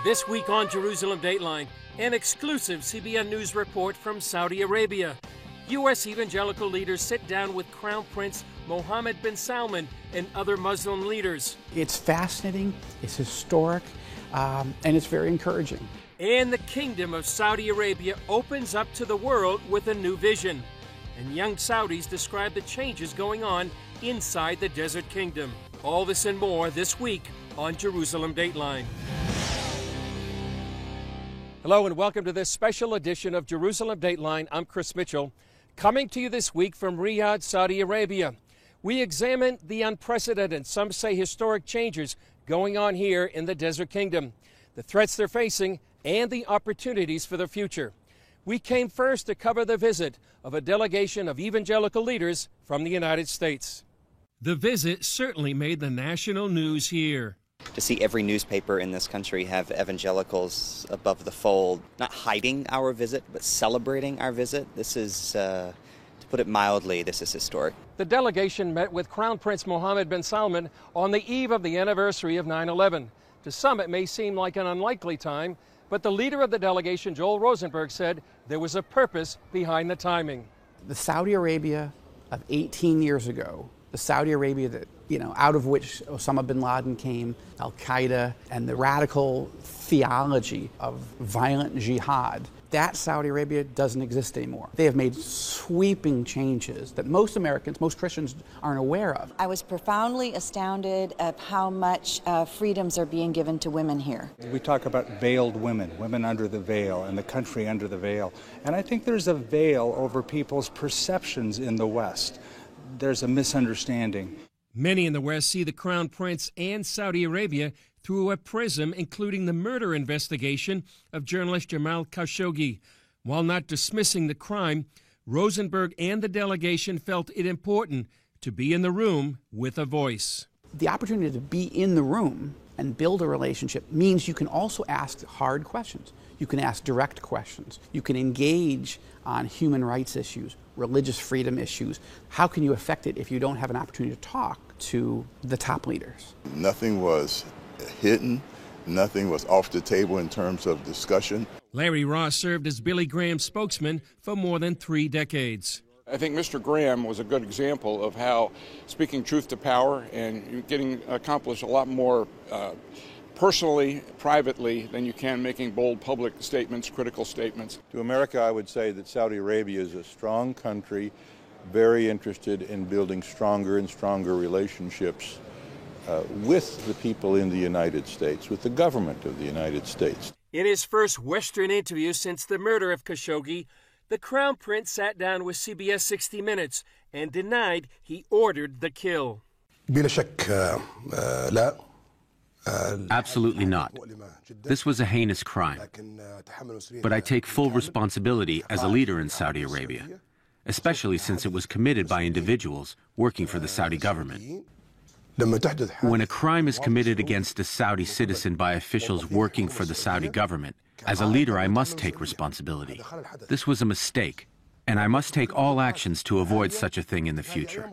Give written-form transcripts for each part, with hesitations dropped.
This week on Jerusalem Dateline, an exclusive CBN News report from Saudi Arabia. U.S. evangelical leaders sit down with Crown Prince Mohammed bin Salman and other Muslim leaders. It's fascinating, it's historic, and it's very encouraging. And the Kingdom of Saudi Arabia opens up to the world with a new vision. And young Saudis describe the changes going on inside the Desert Kingdom. All this and more this week on Jerusalem Dateline. Hello and welcome to this special edition of Jerusalem Dateline. I'm Chris Mitchell, coming to you this week from Riyadh, Saudi Arabia. We examine the unprecedented, some say historic changes going on here in the Desert Kingdom, the threats they're facing, and the opportunities for the future. We came first to cover the visit of a delegation of evangelical leaders from the United States. The visit certainly made the national news here. To see every newspaper in this country have evangelicals above the fold, not hiding our visit, but celebrating our visit. This is, to put it mildly, this is historic. The delegation met with Crown Prince Mohammed bin Salman on the eve of the anniversary of 9/11. To some, it may seem like an unlikely time, but the leader of the delegation, Joel Rosenberg, said there was a purpose behind the timing. The Saudi Arabia of 18 years ago, the Saudi Arabia that, out of which Osama bin Laden came, Al-Qaeda, and the radical theology of violent jihad, that Saudi Arabia doesn't exist anymore. They have made sweeping changes that most Americans, most Christians aren't aware of. I was profoundly astounded of how much freedoms are being given to women here. We talk about veiled women, women under the veil, and the country under the veil. And I think there's a veil over people's perceptions in the West. There's a misunderstanding. Many in the West see the Crown Prince and Saudi Arabia through a prism including the murder investigation of journalist Jamal Khashoggi. While not dismissing the crime, Rosenberg and the delegation felt it important to be in the room with a voice. The opportunity to be in the room and build a relationship means you can also ask hard questions. You can ask direct questions. You can engage on human rights issues, religious freedom issues. How can you affect it if you don't have an opportunity to talk to the top leaders? Nothing was hidden. Nothing was off the table in terms of discussion. Larry Ross served as Billy Graham's spokesman for more than 3 decades. I think Mr. Graham was a good example of how speaking truth to power and getting accomplished a lot more personally, privately, than you can making bold public statements, critical statements. To America, I would say that Saudi Arabia is a strong country, very interested in building stronger and stronger relationships with the people in the United States, with the government of the United States. In his first Western interview since the murder of Khashoggi, the Crown Prince sat down with CBS 60 Minutes and denied he ordered the kill. Absolutely not. This was a heinous crime. But I take full responsibility as a leader in Saudi Arabia, especially since it was committed by individuals working for the Saudi government. When a crime is committed against a Saudi citizen by officials working for the Saudi government, as a leader I must take responsibility. This was a mistake, and I must take all actions to avoid such a thing in the future.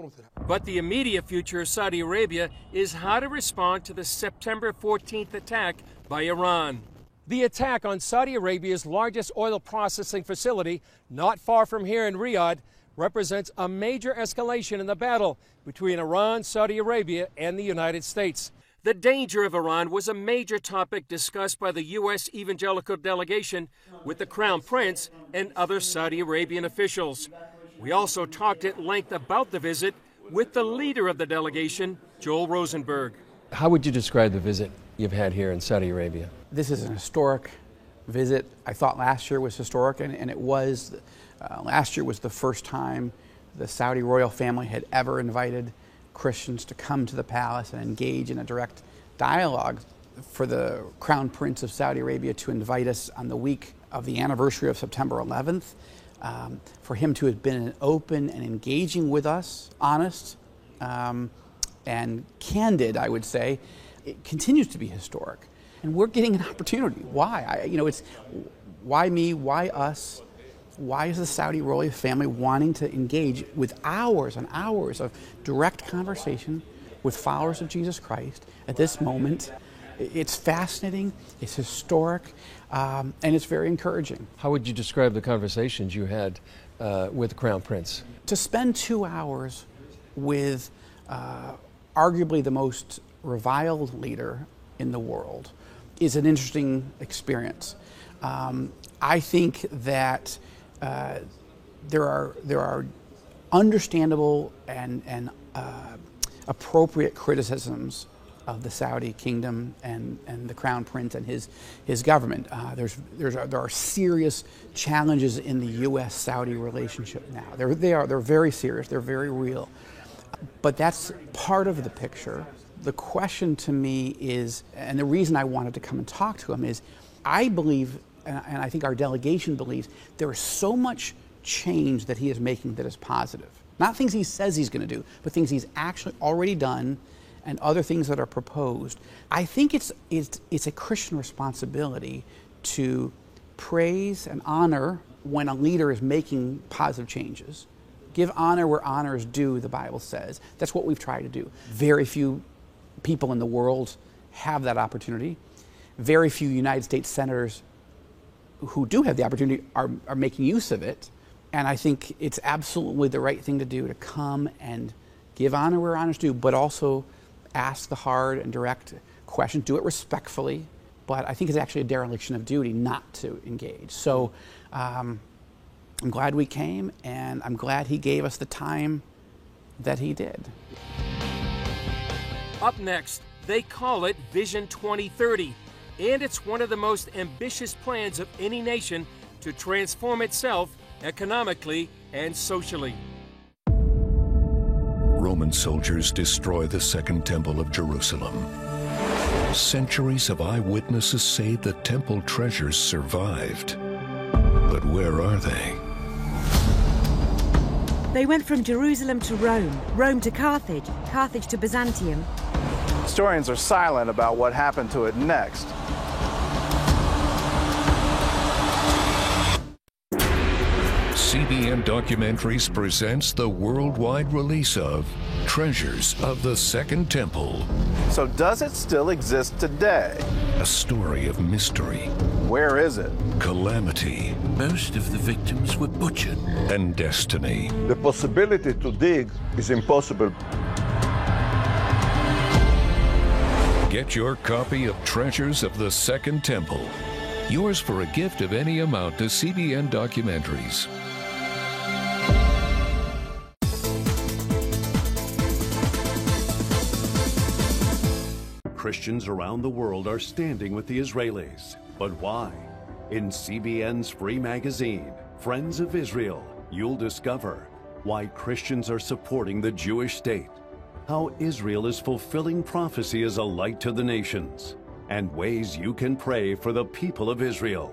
But the immediate future of Saudi Arabia is how to respond to the September 14th attack by Iran. The attack on Saudi Arabia's largest oil processing facility, not far from here in Riyadh, represents a major escalation in the battle between Iran, Saudi Arabia, and the United States. The danger of Iran was a major topic discussed by the U.S. Evangelical delegation with the Crown Prince and other Saudi Arabian officials. We also talked at length about the visit with the leader of the delegation, Joel Rosenberg. How would you describe the visit you've had here in Saudi Arabia? This is an historic visit. I thought last year was historic, and it was. Last year was the first time the Saudi royal family had ever invited Christians to come to the palace and engage in a direct dialogue. For the Crown Prince of Saudi Arabia to invite us on the week of the anniversary of September 11th, for him to have been open and engaging with us, honest and candid, I would say, it continues to be historic. And we're getting an opportunity. Why? It's why me, why us? Why is the Saudi royal family wanting to engage with hours and hours of direct conversation with followers of Jesus Christ at this moment It's fascinating, it's historic, and it's very encouraging. How would you describe the conversations you had with the Crown Prince? To spend 2 hours with arguably the most reviled leader in the world is an interesting experience. I think that there are understandable and appropriate criticisms of the Saudi kingdom and the Crown Prince and his government. There are serious challenges in the U.S.-Saudi relationship now. They're very serious. They're very real. But that's part of the picture. The question to me is, and the reason I wanted to come and talk to him is, I believe, and I think our delegation believes, there is so much change that he is making that is positive. Not things he says he's going to do, but things he's actually already done and other things that are proposed. I think it's a Christian responsibility to praise and honor when a leader is making positive changes. Give honor where honor is due, the Bible says. That's what we've tried to do. Very few people in the world have that opportunity. Very few United States senators who do have the opportunity are making use of it. And I think it's absolutely the right thing to do, to come and give honor where honor is due, but also ask the hard and direct questions. Do it respectfully, but I think it's actually a dereliction of duty not to engage. So I'm glad we came, and I'm glad he gave us the time that he did. Up next, they call it Vision 2030, and it's one of the most ambitious plans of any nation to transform itself economically and socially. Roman soldiers destroy the Second Temple of Jerusalem. Centuries of eyewitnesses say the temple treasures survived. But where are they? They went from Jerusalem to Rome, Rome to Carthage, Carthage to Byzantium. Historians are silent about what happened to it next. CBN Documentaries presents the worldwide release of Treasures of the Second Temple. So does it still exist today? A story of mystery. Where is it? Calamity. Most of the victims were butchered. And destiny. The possibility to dig is impossible. Get your copy of Treasures of the Second Temple. Yours for a gift of any amount to CBN Documentaries. Christians around the world are standing with the Israelis. But why? In CBN's free magazine, Friends of Israel, you'll discover why Christians are supporting the Jewish state, how Israel is fulfilling prophecy as a light to the nations, and ways you can pray for the people of Israel.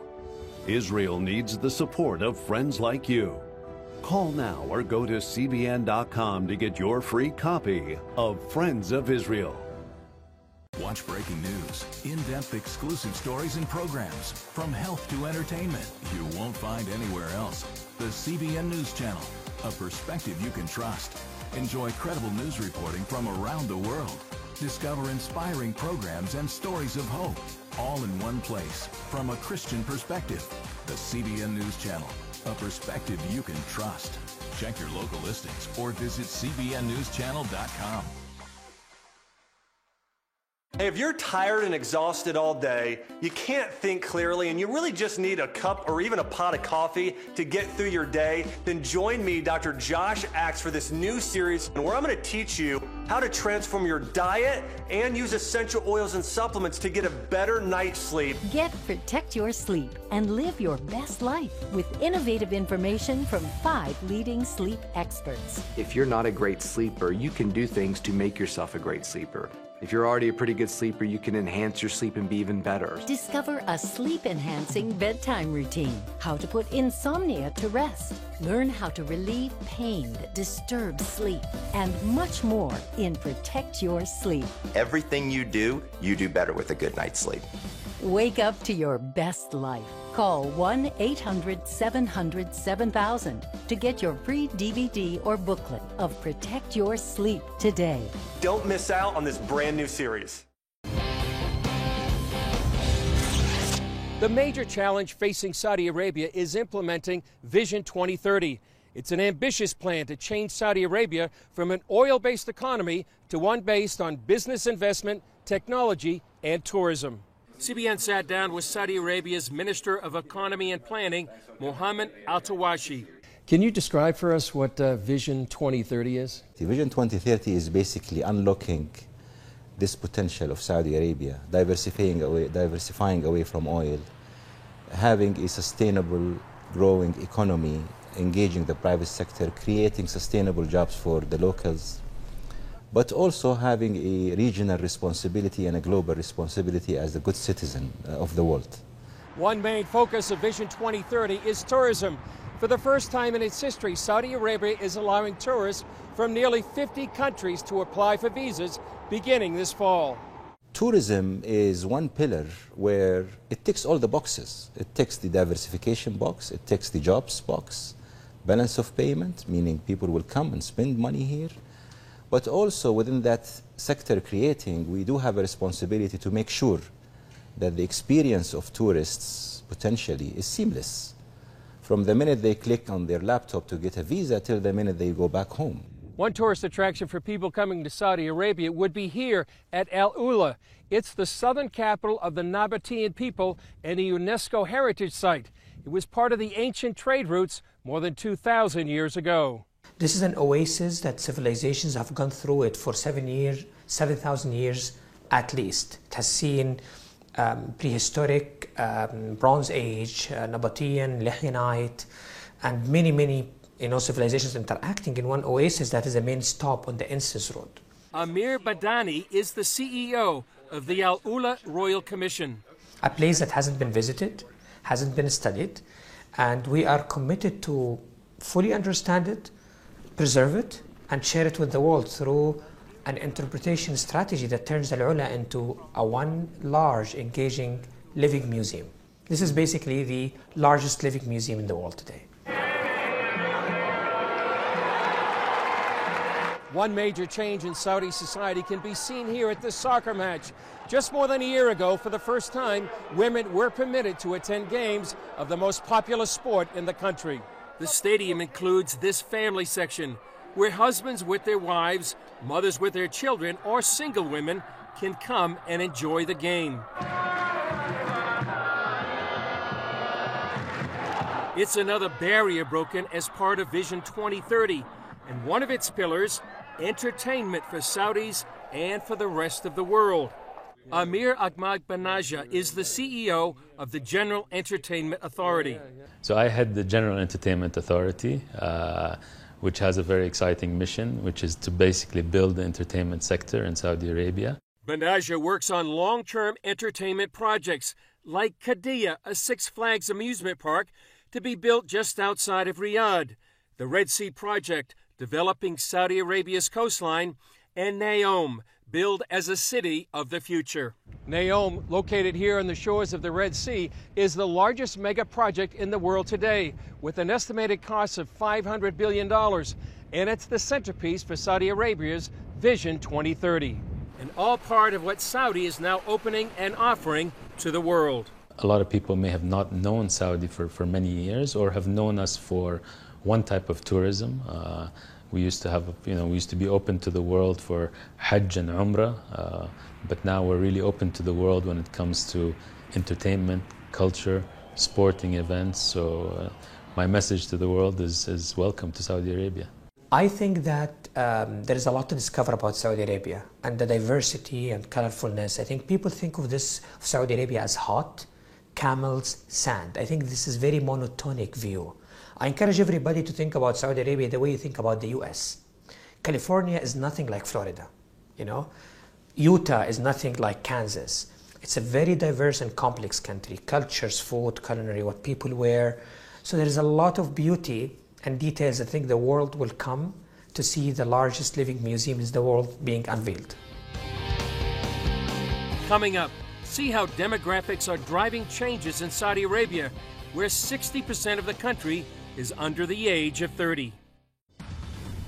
Israel needs the support of friends like you. Call now or go to cbn.com to get your free copy of Friends of Israel. Watch breaking news, in-depth exclusive stories and programs, from health to entertainment, you won't find anywhere else. The CBN News Channel, a perspective you can trust. Enjoy credible news reporting from around the world. Discover inspiring programs and stories of hope, all in one place, from a Christian perspective. The CBN News Channel, a perspective you can trust. Check your local listings or visit cbnnewschannel.com. Hey, if you're tired and exhausted all day, you can't think clearly, and you really just need a cup or even a pot of coffee to get through your day, then join me, Dr. Josh Axe, for this new series where I'm going to teach you how to transform your diet and use essential oils and supplements to get a better night's sleep. Protect your sleep and live your best life with innovative information from 5 leading sleep experts. If you're not a great sleeper, you can do things to make yourself a great sleeper. If you're already a pretty good sleeper, you can enhance your sleep and be even better. Discover a sleep-enhancing bedtime routine, how to put insomnia to rest, learn how to relieve pain that disturbs sleep, and much more in Protect Your Sleep. Everything you do better with a good night's sleep. Wake up to your best life. Call 1-800-700-7000 to get your free DVD or booklet of Protect Your Sleep today. Don't miss out on this brand new series. The major challenge facing Saudi Arabia is implementing Vision 2030. It's an ambitious plan to change Saudi Arabia from an oil-based economy to one based on business investment, technology, and tourism. CBN sat down with Saudi Arabia's Minister of Economy and Planning, Mohammad Al-Tawashi. Can you describe for us what Vision 2030 is? The Vision 2030 is basically unlocking this potential of Saudi Arabia, diversifying away from oil, having a sustainable, growing economy, engaging the private sector, creating sustainable jobs for the locals, but also having a regional responsibility and a global responsibility as a good citizen of the world. One main focus of Vision 2030 is tourism. For the first time in its history, Saudi Arabia is allowing tourists from nearly 50 countries to apply for visas beginning this fall. Tourism is one pillar where it ticks all the boxes. It ticks the diversification box, it ticks the jobs box, balance of payment, meaning people will come and spend money here. But also within that sector creating, we do have a responsibility to make sure that the experience of tourists potentially is seamless. From the minute they click on their laptop to get a visa till the minute they go back home. One tourist attraction for people coming to Saudi Arabia would be here at Al Ula. It's the southern capital of the Nabatean people and a UNESCO heritage site. It was part of the ancient trade routes more than 2,000 years ago. This is an oasis that civilizations have gone through it for 7,000 years at least. It has seen prehistoric, Bronze Age, Nabatean, Lehionite, and many civilizations interacting in one oasis that is the main stop on the Incense Road. Amir Badani is the CEO of the Al Ula Royal Commission. A place that hasn't been visited, hasn't been studied, and we are committed to fully understand it, preserve it, and share it with the world through an interpretation strategy that turns Al Ula into a one large, engaging, living museum. This is basically the largest living museum in the world today. One major change in Saudi society can be seen here at this soccer match. Just more than a year ago, for the first time, women were permitted to attend games of the most popular sport in the country. The stadium includes this family section, where husbands with their wives, mothers with their children, or single women can come and enjoy the game. It's another barrier broken as part of Vision 2030, and one of its pillars, entertainment for Saudis and for the rest of the world. Amir Ahmad Banaja is the CEO of the General Entertainment Authority. So I head the General Entertainment Authority, which has a very exciting mission, which is to basically build the entertainment sector in Saudi Arabia. Banaja works on long-term entertainment projects like Qadiyah, a Six Flags amusement park to be built just outside of Riyadh, the Red Sea Project, developing Saudi Arabia's coastline, and Neom, built as a city of the future. Neom, located here on the shores of the Red Sea, is the largest mega project in the world today, with an estimated cost of $500 billion, and it's the centerpiece for Saudi Arabia's Vision 2030, and all part of what Saudi is now opening and offering to the world. A lot of people may have not known Saudi for many years, or have known us for one type of tourism. We used to be open to the world for Hajj and Umrah, but now we're really open to the world when it comes to entertainment, culture, sporting events. So my message to the world is welcome to Saudi Arabia. I think that there is a lot to discover about Saudi Arabia and the diversity and colorfulness. I think people think of Saudi Arabia as hot, camels, sand. I think this is a very monotonic view. I encourage everybody to think about Saudi Arabia the way you think about the US. California is nothing like Florida, Utah is nothing like Kansas. It's a very diverse and complex country. Cultures, food, culinary, what people wear. So there is a lot of beauty and details. I think the world will come to see the largest living museum in the world being unveiled. Coming up, see how demographics are driving changes in Saudi Arabia, where 60% of the country is under the age of 30.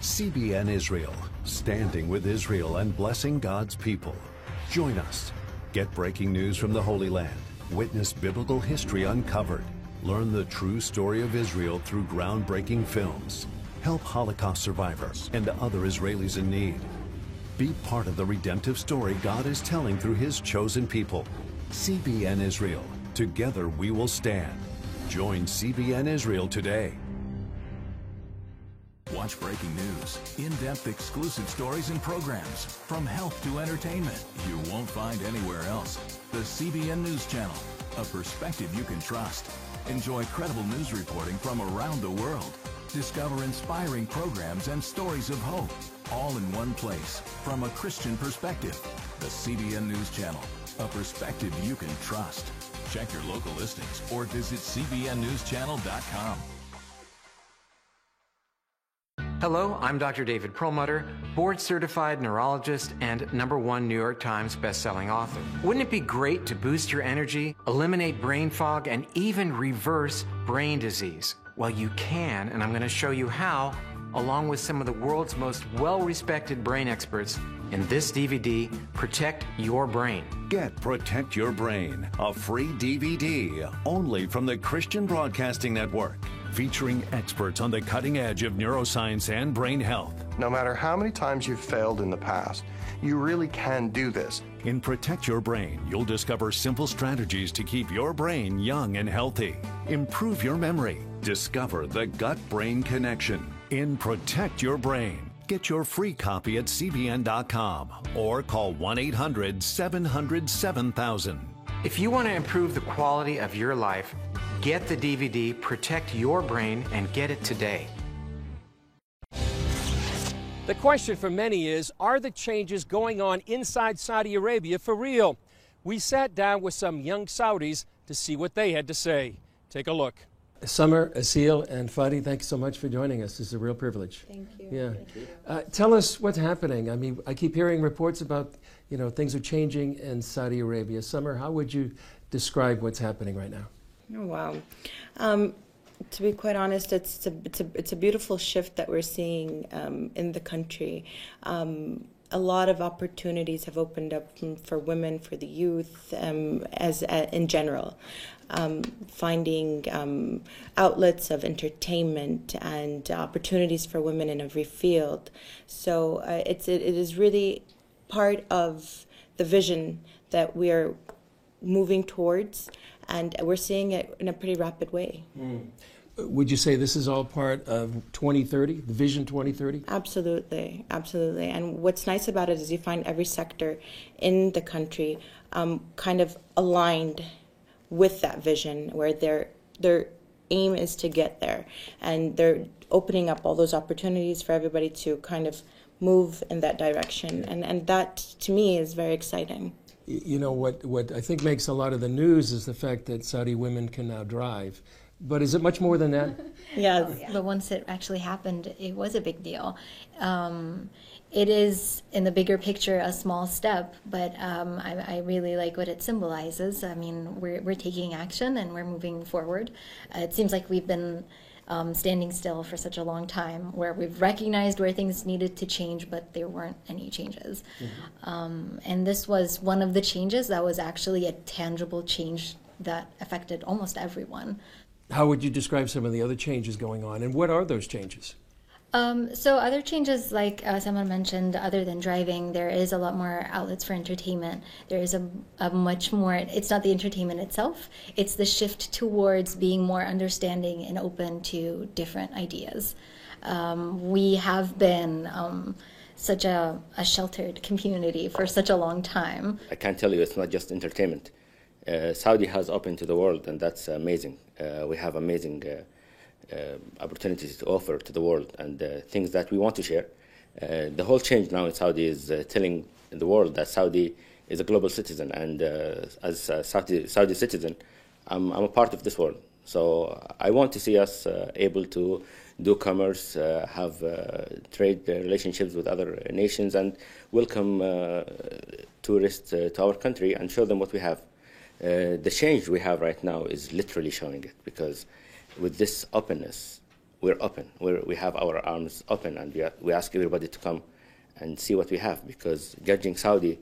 CBN Israel, standing with Israel and blessing God's people. Join us. Get breaking news from the Holy Land Witness biblical history uncovered. Learn the true story of Israel through groundbreaking films. Help Holocaust survivors and other Israelis in need. Be part of the redemptive story God is telling through His chosen people. CBN Israel. Together we will stand. Join CBN Israel today. Watch breaking news, in-depth exclusive stories and programs, from health to entertainment, you won't find anywhere else. The CBN News Channel, a perspective you can trust. Enjoy credible news reporting from around the world. Discover inspiring programs and stories of hope, all in one place, from a Christian perspective. The CBN News Channel, a perspective you can trust. Check your local listings or visit cbnnewschannel.com. Hello, I'm Dr. David Perlmutter, board-certified neurologist and #1 New York Times best-selling author. Wouldn't it be great to boost your energy, eliminate brain fog, and even reverse brain disease? Well, you can, and I'm going to show you how, along with some of the world's most well-respected brain experts, in this DVD, Protect Your Brain. Get Protect Your Brain, a free DVD only from the Christian Broadcasting Network, featuring experts on the cutting edge of neuroscience and brain health. No matter how many times you've failed in the past, you really can do this. In Protect Your Brain, you'll discover simple strategies to keep your brain young and healthy. Improve your memory. Discover the gut-brain connection. In Protect Your Brain. Get your free copy at cbn.com or call 1-800-700-7000. If you want to improve the quality of your life, get the DVD Protect Your Brain and get it today. The question for many is, are the changes going on inside Saudi Arabia for real? We sat down with some young Saudis to see what they had to say. Take a look. Summer, Asil, and Fadi, thanks so much for joining us. It's a real privilege. Thank you. Yeah. Thank you. Tell us what's happening. I mean, I keep hearing reports about, things are changing in Saudi Arabia. Summer, how would you describe what's happening right now? Oh, wow. To be quite honest, it's a beautiful shift that we're seeing in the country. A lot of opportunities have opened up for women, for the youth, in general. Finding outlets of entertainment and opportunities for women in every field. So it is really part of the vision that we are moving towards, and we're seeing it in a pretty rapid way. Would you say this is all part of 2030, the Vision 2030? Absolutely, absolutely. And what's nice about it is you find every sector in the country kind of aligned with that vision, where their aim is to get there, and they're opening up all those opportunities for everybody to kind of move in that direction, and that to me is very exciting. You know, what I think makes a lot of the news is the fact that Saudi women can now drive. But is it much more than that? Yeah. But once it actually happened, it was a big deal. It is, in the bigger picture, a small step, but I really like what it symbolizes. I mean, we're taking action and we're moving forward. It seems like we've been standing still for such a long time, where we've recognized where things needed to change, but there weren't any changes. Mm-hmm. And this was one of the changes that was actually a tangible change that affected almost everyone. How would you describe some of the other changes going on, and what are those changes? So other changes, like someone mentioned, other than driving, there is a lot more outlets for entertainment. There is a much more, it's not the entertainment itself, it's the shift towards being more understanding and open to different ideas. We have been such a sheltered community for such a long time. I can tell you it's not just entertainment. Saudi has opened to the world, and that's amazing. We have amazing opportunities to offer to the world, and things that we want to share. The whole change now in Saudi is telling the world that Saudi is a global citizen, and as a Saudi citizen, I'm a part of this world. So I want to see us able to do commerce, have trade relationships with other nations, and welcome tourists to our country and show them what we have. The change we have right now is literally showing it, because with this openness, we're open. We have our arms open, and we ask everybody to come and see what we have, because judging Saudi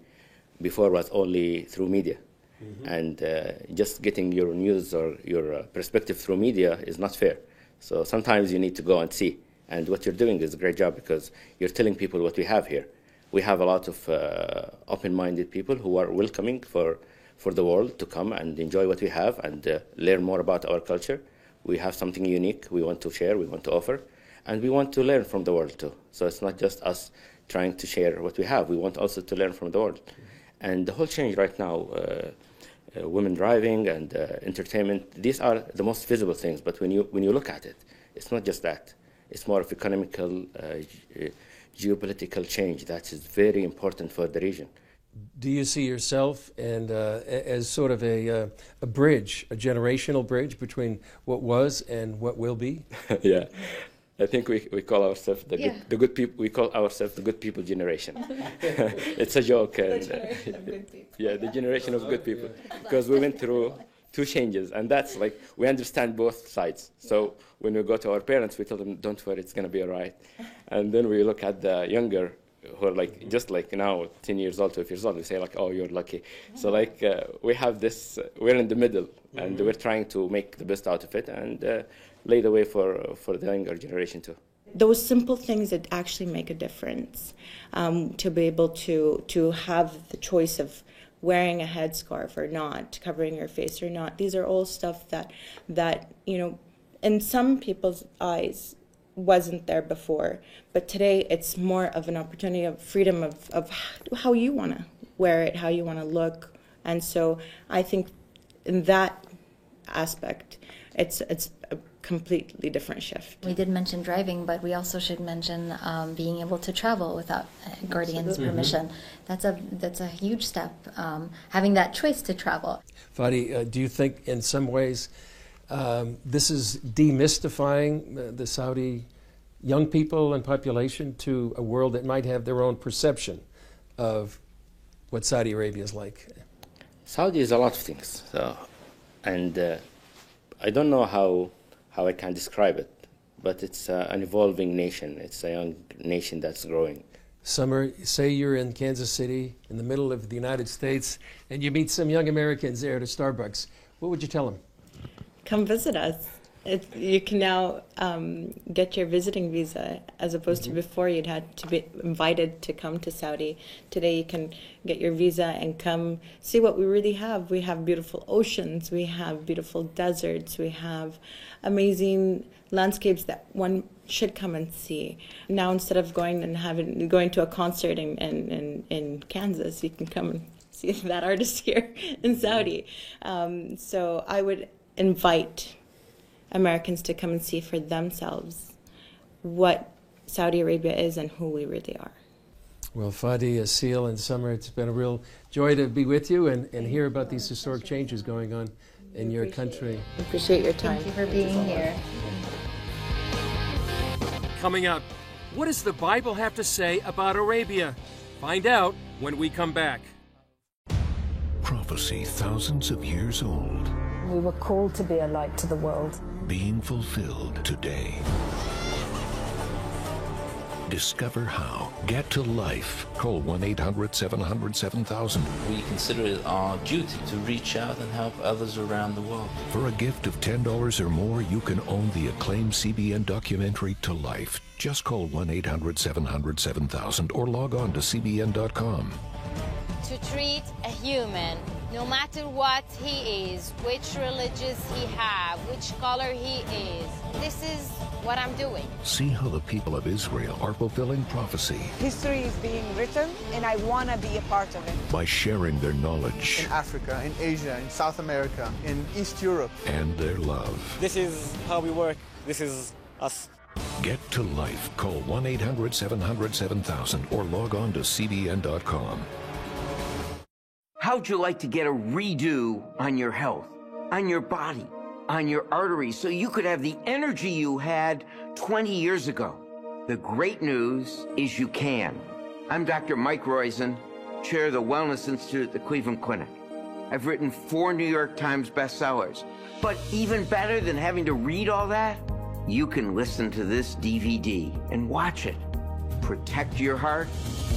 before was only through media. And just getting your news or your perspective through media is not fair. So sometimes you need to go and see. And what you're doing is a great job because you're telling people what we have here. We have a lot of open-minded people who are welcoming for the world to come and enjoy what we have and learn more about our culture. We have something unique we want to share, we want to offer, and we want to learn from the world too. So it's not just us trying to share what we have. We want also to learn from the world. And the whole change right now, women driving and entertainment, these are the most visible things. But when you look at it, it's not just that. It's more of economical, geopolitical change that is very important for the region. Do you see yourself and as sort of a bridge, a generational bridge between what was and what will be? Yeah. I think we call ourselves the good people. We call ourselves the good people generation. It's a joke. The generation of good people. Yeah, the generation of good people, because we went through two changes, and that's like we understand both sides. So when we go to our parents, we tell them, "Don't worry, it's gonna be all right." And then we look at the younger, who are like just like now, 10 years old, 12 years old. We say like, "Oh, you're lucky." So like we have this. We're in the middle, and we're trying to make the best out of it and lay the way for the younger generation too. Those simple things that actually make a difference, to be able to have the choice of wearing a headscarf or not, covering your face or not. These are all stuff that you know, in some people's eyes wasn't there before, but today it's more of an opportunity of freedom of how you want to wear it, how you want to look. And so I think in that aspect, it's a completely different shift. We did mention driving, but we also should mention being able to travel without guardian's permission. That's a huge step, having that choice to travel. Fadi, do you think in some ways this is demystifying the Saudi young people and population to a world that might have their own perception of what Saudi Arabia is like? Saudi is a lot of things, and I don't know how I can describe it, but it's an evolving nation. It's a young nation that's growing. Summer, say you're in Kansas City, in the middle of the United States, and you meet some young Americans there at a Starbucks. What would you tell them? Come visit us. You can now get your visiting visa, as opposed to before you'd had to be invited to come to Saudi. Today you can get your visa and come see what we really have. We have beautiful oceans, we have beautiful deserts, we have amazing landscapes that one should come and see. Now instead of going to a concert in Kansas, you can come and see that artist here in Saudi. So I would invite Americans to come and see for themselves what Saudi Arabia is and who we really are. Well, Fadi, Asil, and Summer, it's been a real joy to be with you and hear about these historic changes going on in your country. We appreciate your time. Thank you for being here. Coming up, what does the Bible have to say about Arabia? Find out when we come back. Prophecy thousands of years old. We were called to be a light to the world. Being fulfilled today. Discover how. Get to life. Call 1-800-700-7000. We consider it our duty to reach out and help others around the world. For a gift of $10 or more, you can own the acclaimed CBN documentary To Life. Just call 1-800-700-7000 or log on to CBN.com. To treat a human, no matter what he is, which religious he have, which color he is. This is what I'm doing. See how the people of Israel are fulfilling prophecy. History is being written, and I want to be a part of it. By sharing their knowledge. In Africa, in Asia, in South America, in East Europe. And their love. This is how we work. This is us. Get to life. Call 1-800-700-7000 or log on to CBN.com. How'd you like to get a redo on your health, on your body, on your arteries, so you could have the energy you had 20 years ago? The great news is you can. I'm Dr. Mike Roizen, chair of the Wellness Institute at the Cleveland Clinic. I've written 4 New York Times bestsellers. But even better than having to read all that, you can listen to this DVD and watch it. Protect your heart?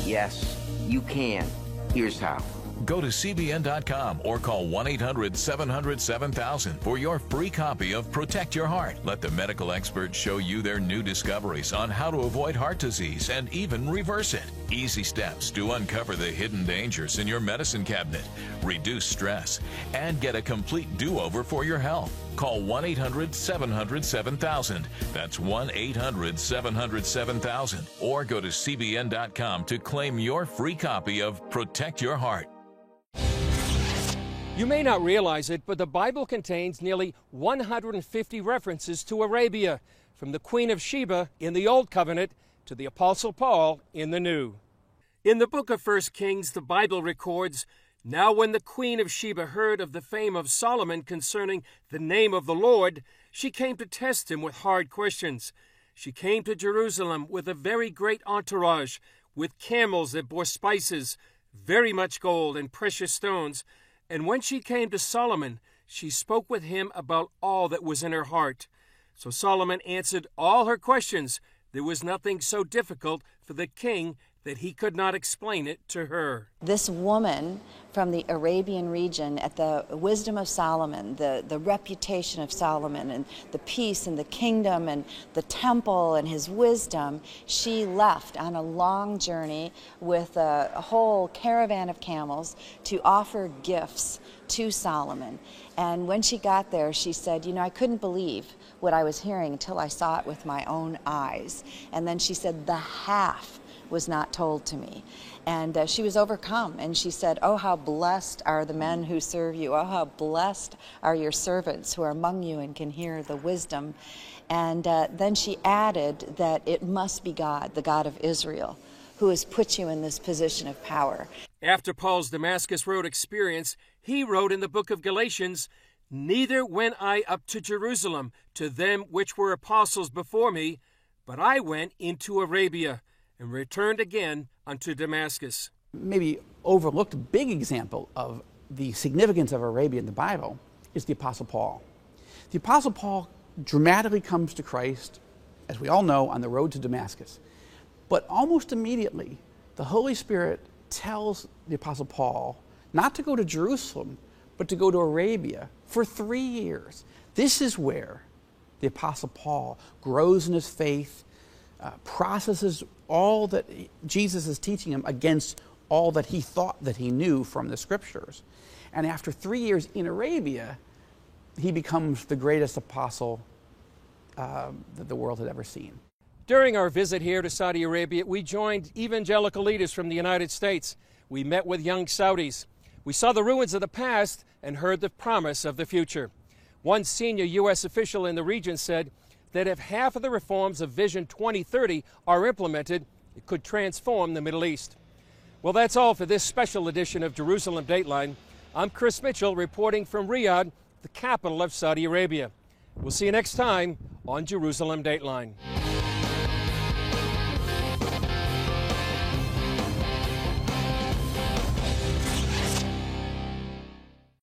Yes, you can. Here's how. Go to CBN.com or call 1-800-700-7000 for your free copy of Protect Your Heart. Let the medical experts show you their new discoveries on how to avoid heart disease and even reverse it. Easy steps to uncover the hidden dangers in your medicine cabinet, reduce stress, and get a complete do-over for your health. Call 1-800-700-7000. That's 1-800-700-7000. Or go to CBN.com to claim your free copy of Protect Your Heart. You may not realize it, but the Bible contains nearly 150 references to Arabia, from the Queen of Sheba in the Old Covenant to the Apostle Paul in the New. In the book of 1 Kings, the Bible records, "Now when the Queen of Sheba heard of the fame of Solomon concerning the name of the Lord, she came to test him with hard questions. She came to Jerusalem with a very great entourage, with camels that bore spices, very much gold and precious stones. And when she came to Solomon, she spoke with him about all that was in her heart. So Solomon answered all her questions. There was nothing so difficult for the king that he could not explain it to her." This woman from the Arabian region, at the wisdom of Solomon, the reputation of Solomon, and the peace and the kingdom and the temple and his wisdom, she left on a long journey with a whole caravan of camels to offer gifts to Solomon. And when she got there, she said, "You know, I couldn't believe what I was hearing until I saw it with my own eyes." And then she said, "The half was not told to me." And she was overcome, and she said, "Oh, how blessed are the men who serve you. Oh, how blessed are your servants who are among you and can hear the wisdom." And then she added that it must be God, the God of Israel, who has put you in this position of power. After Paul's Damascus Road experience, he wrote in the book of Galatians, "Neither went I up to Jerusalem to them which were apostles before me, but I went into Arabia, and returned again unto Damascus." Maybe overlooked big example of the significance of Arabia in the Bible is the Apostle Paul. The Apostle Paul dramatically comes to Christ, as we all know, on the road to Damascus. But almost immediately, the Holy Spirit tells the Apostle Paul not to go to Jerusalem, but to go to Arabia for 3 years. This is where the Apostle Paul grows in his faith, processes all that Jesus is teaching him against all that he thought that he knew from the scriptures. And after 3 years in Arabia, he becomes the greatest apostle that the world had ever seen. During our visit here to Saudi Arabia, we joined evangelical leaders from the United States. We met with young Saudis. We saw the ruins of the past and heard the promise of the future. One senior U.S. official in the region said that if half of the reforms of Vision 2030 are implemented, it could transform the Middle East. Well, that's all for this special edition of Jerusalem Dateline. I'm Chris Mitchell reporting from Riyadh, the capital of Saudi Arabia. We'll see you next time on Jerusalem Dateline.